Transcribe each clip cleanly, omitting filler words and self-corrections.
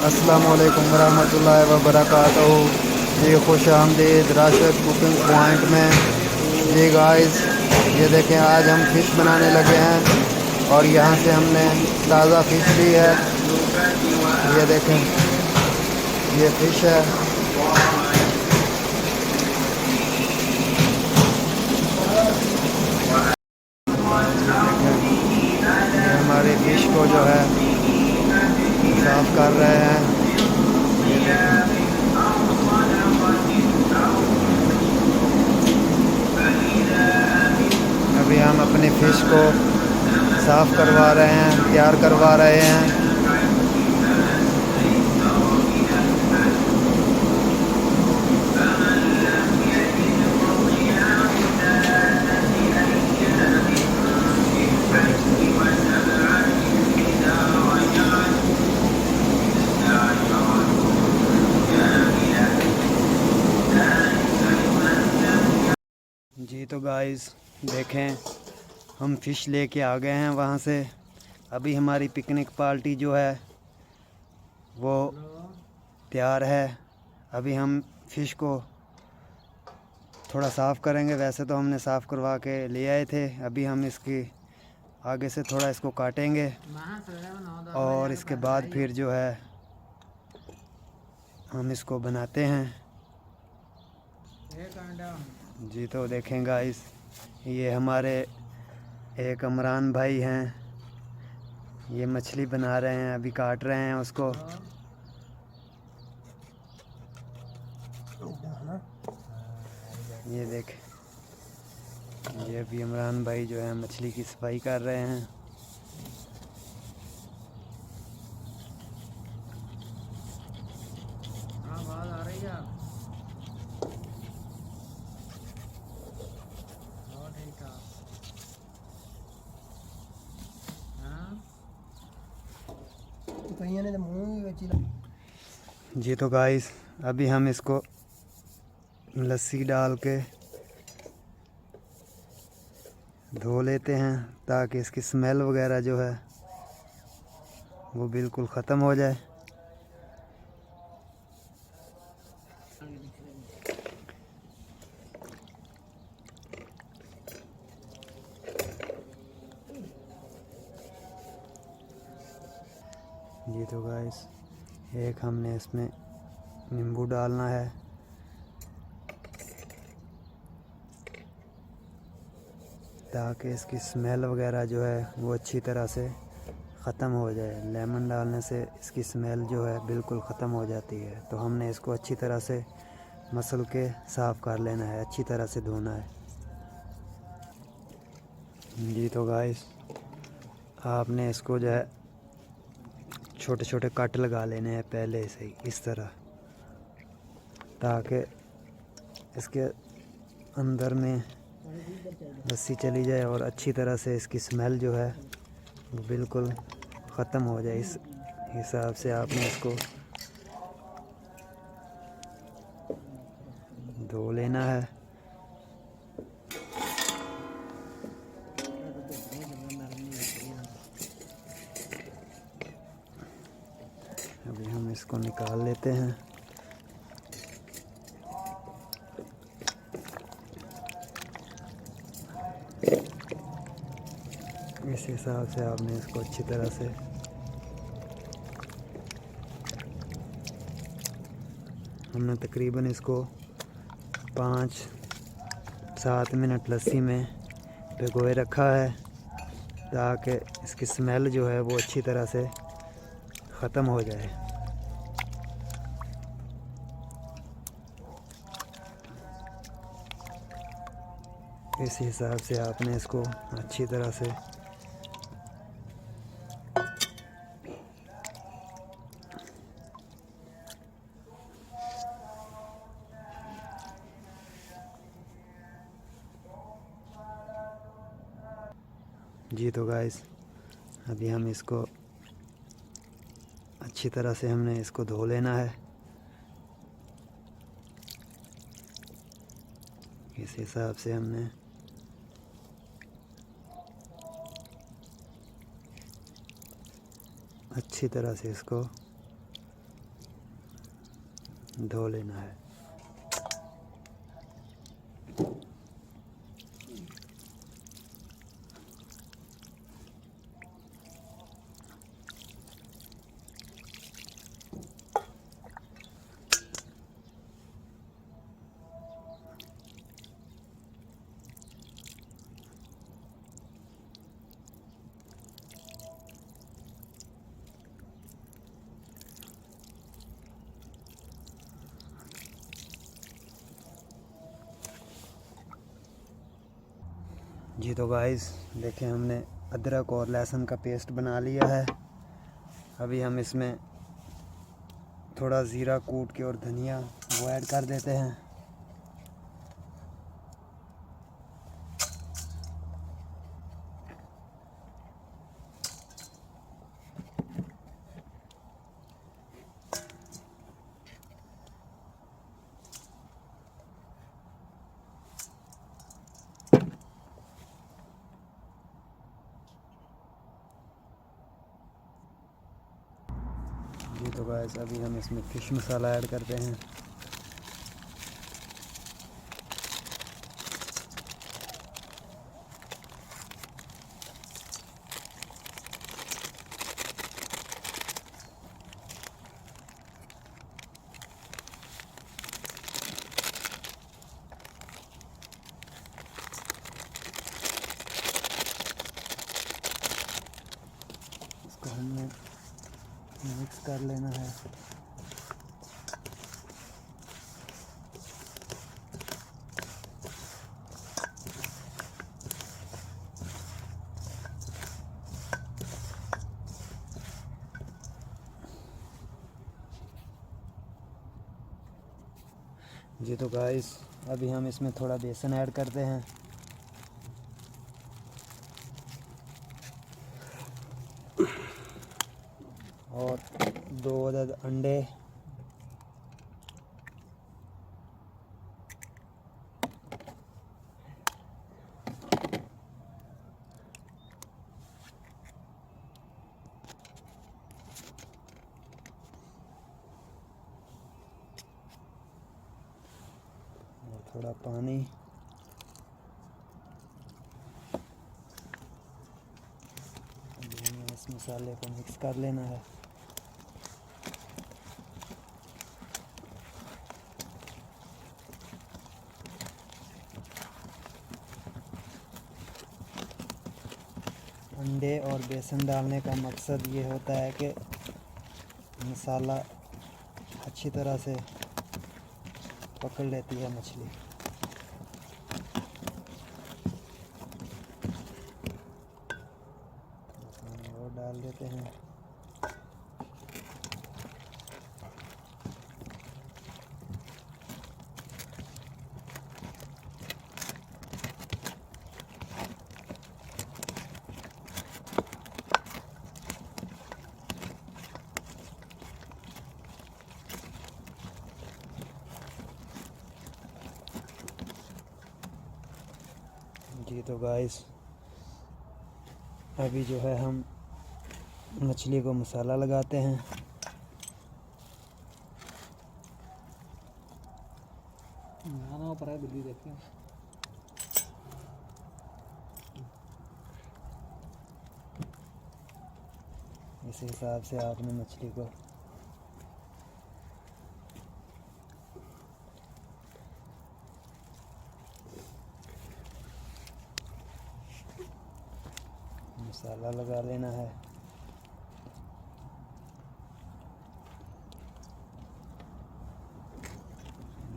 अस्सलामुअलैकुम वरहमतुल्लाहि वबरकातुहू। जी खुश आमदीद राशिद कुकिंग पॉइंट में। जी गाइस, ये देखें आज हम फ़िश बनाने लगे हैं और यहाँ से हमने ताज़ा फ़िश ली है। ये देखें, ये फ़िश है। ये हमारे फ़िश को जो है साफ़ कर रहे हैं। ये देखें, अभी हम अपने फ़िश को साफ़ करवा रहे हैं, तैयार करवा रहे हैं। जी तो गाइस देखें, हम फ़िश लेके आ गए हैं वहाँ से। अभी हमारी पिकनिक पार्टी जो है वो तैयार है। अभी हम फ़िश को थोड़ा साफ़ करेंगे। वैसे तो हमने साफ़ करवा के ले आए थे। अभी हम इसकी आगे से थोड़ा इसको काटेंगे और इसके बाद फिर जो है हम इसको बनाते हैं। जी तो देखें गाइस, ये हमारे एक इमरान भाई हैं, ये मछली बना रहे हैं, अभी काट रहे हैं उसको। ये देख, ये अभी इमरान भाई जो है मछली की सफाई कर रहे हैं। आवाज आ रही है? और ठीक है। हाँ? जी तो गाइस, अभी हम इसको लस्सी डाल के धो लेते हैं ताकि इसकी स्मेल वगैरह जो है वो बिल्कुल ख़त्म हो जाए। जी तो गाइस, एक हमने इसमें नींबू डालना है ताकि इसकी स्मेल वगैरह जो है वो अच्छी तरह से ख़त्म हो जाए। लेमन डालने से इसकी स्मेल जो है बिल्कुल ख़त्म हो जाती है। तो हमने इसको अच्छी तरह से मसल के साफ़ कर लेना है, अच्छी तरह से धोना है। जी तो गाइस, आपने इसको जो है छोटे छोटे कट लगा लेने हैं पहले से ही, इस तरह, ताकि इसके अंदर में लस्सी चली जाए और अच्छी तरह से इसकी स्मेल जो है वो बिल्कुल ख़त्म हो जाए। इस हिसाब से आपने इसको धो लेना है। अभी हम इसको निकाल लेते हैं। इस हिसाब से आपने इसको अच्छी तरह से हमने तकरीबन इसको 5-7 मिनट लस्सी में भिगोए रखा है ताकि इसकी स्मेल जो है वो अच्छी तरह से ख़त्म हो जाए। इस हिसाब से आपने इसको अच्छी तरह से जी तो गाइस, अभी हम इसको अच्छी तरह से हमने इसको धो लेना है। इस हिसाब से हमने अच्छी तरह से इसको धो लेना है। जी तो गाइस देखें, हमने अदरक और लहसुन का पेस्ट बना लिया है। अभी हम इसमें थोड़ा ज़ीरा कूट के और धनिया वो ऐड कर देते हैं। जी तो गाइस अभी हम इसमें फ़िश मसाला ऐड करते हैं। इसको हमने मिक्स कर लेना है। जी तो गाइस अभी हम इसमें थोड़ा बेसन ऐड करते हैं। और 2 अदद अंडे, और थोड़ा पानी। अभी हमें इस मसाले को मिक्स कर लेना है। अंडे और बेसन डालने का मकसद ये होता है कि मसाला अच्छी तरह से पकड़ लेती है मछली। पानी और डाल देते हैं। जी तो गाइस अभी जो है हम मछली को मसाला लगाते हैं। ना पर है बिल्ली देखिए। इस हिसाब से आपने मछली को मसाला लगा लेना है।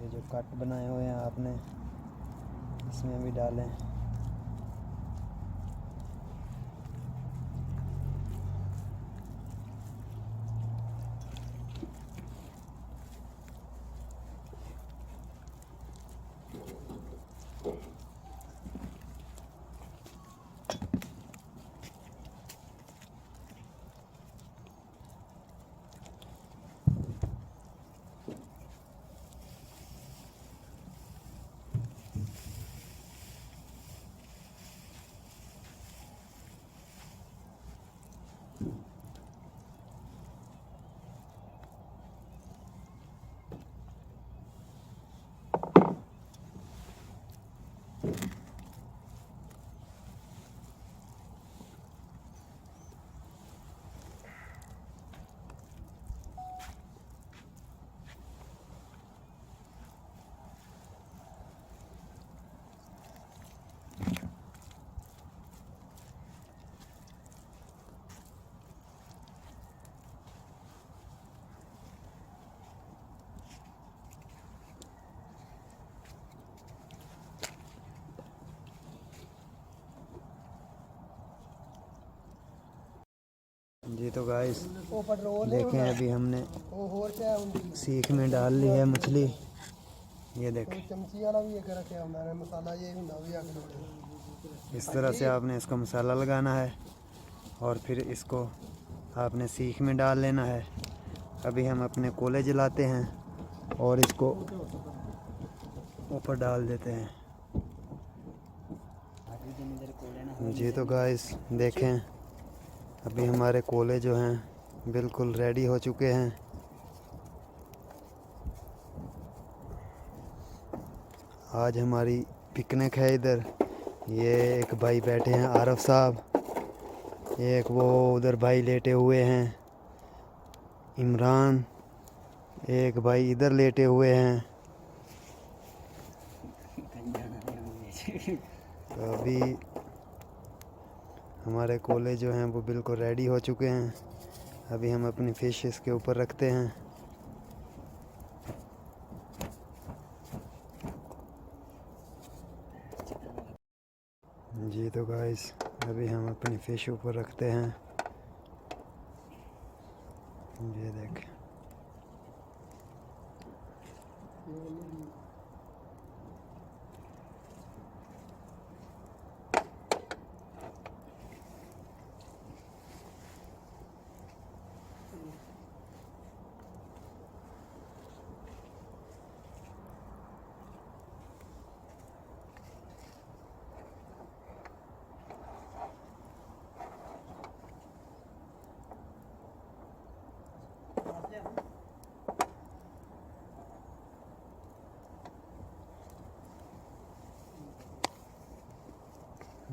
ये जो कट बनाए हुए हैं आपने इसमें भी डालें। जी तो गाइस वो पेट्रोल देखें अभी हमने वो होर क्या हुंदी सीख में डाल ली है मछली। ये वो देखें चमची वाला भी एक रखा हुंदा है मसाला ये हुंदा भी आके लोड़े इस तरह से आपने इसको मसाला लगाना है और फिर इसको आपने सीख में डाल लेना है। अभी हम अपने कोले जलाते हैं और इसको ऊपर डाल देते हैं। जी तो गाइस देखें अभी हमारे कोले जो हैं बिल्कुल रेडी हो चुके हैं। आज हमारी पिकनिक है इधर। ये एक भाई बैठे हैं आरफ साहब, एक वो उधर भाई लेटे हुए हैं इमरान, एक भाई इधर लेटे हुए हैं। तो अभी हमारे कोले जो हैं वो बिल्कुल रेडी हो चुके हैं। अभी हम अपनी फ़िश इसके ऊपर रखते हैं। जी तो गाइस अभी हम अपनी फ़िश ऊपर रखते हैं। ये देखें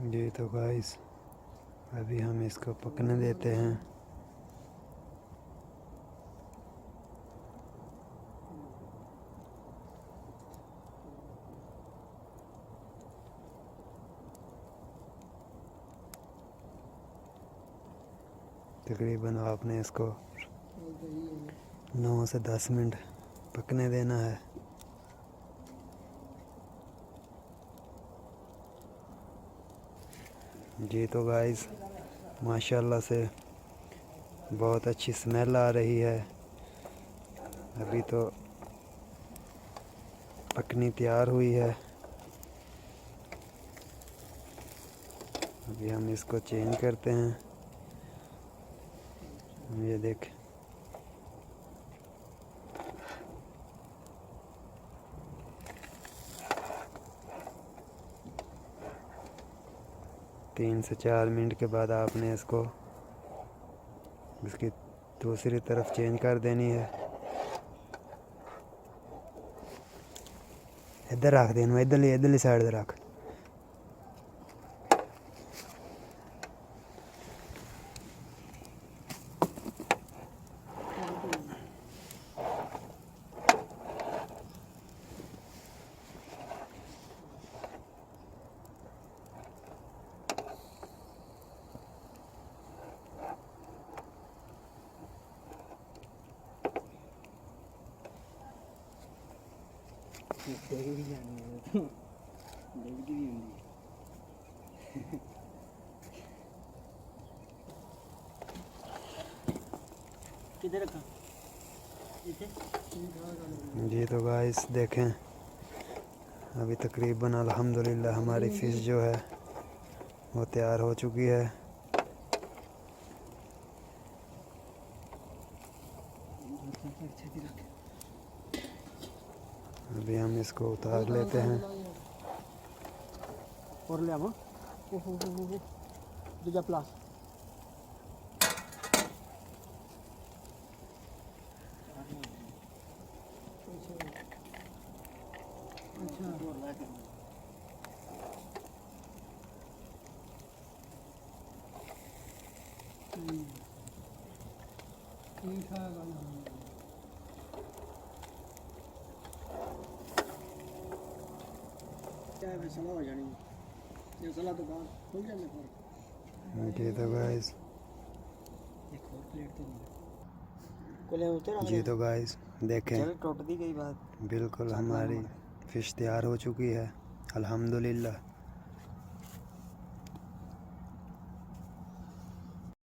जी तो गाइस अभी हम इसको पकने देते हैं। तकरीबन आपने इसको 9 से 10 मिनट पकने देना है। जी तो गाइस माशाल्लाह से बहुत अच्छी स्मेल आ रही है। अभी तो पकनी तैयार हुई है। अभी हम इसको चेंज करते हैं। ये देख 3 से 4 मिनट के बाद आपने इसको इसकी दूसरी तरफ चेंज कर देनी है। इधर रख देना, इधरली साइड रख। किधर रखा जी तो गाइस देखें अभी तकरीबन अल्हम्दुलिल्लाह हमारी फ़िश जो है वो तैयार हो चुकी है। अभी हम इसको उतार लेते हैं। और ले आवा ओहो दूजा प्लास ठीक है क्या फैसला हो जानी ये सलाह तो बाद खुल जाने पर जी तो गाइस एक और प्लेट तो नहीं कोले उतर जी तो गाइस देखें चल टूट दी गई बात बिल्कुल हमारी फ़िश तैयार हो चुकी है अल्हम्दुलिल्लाह।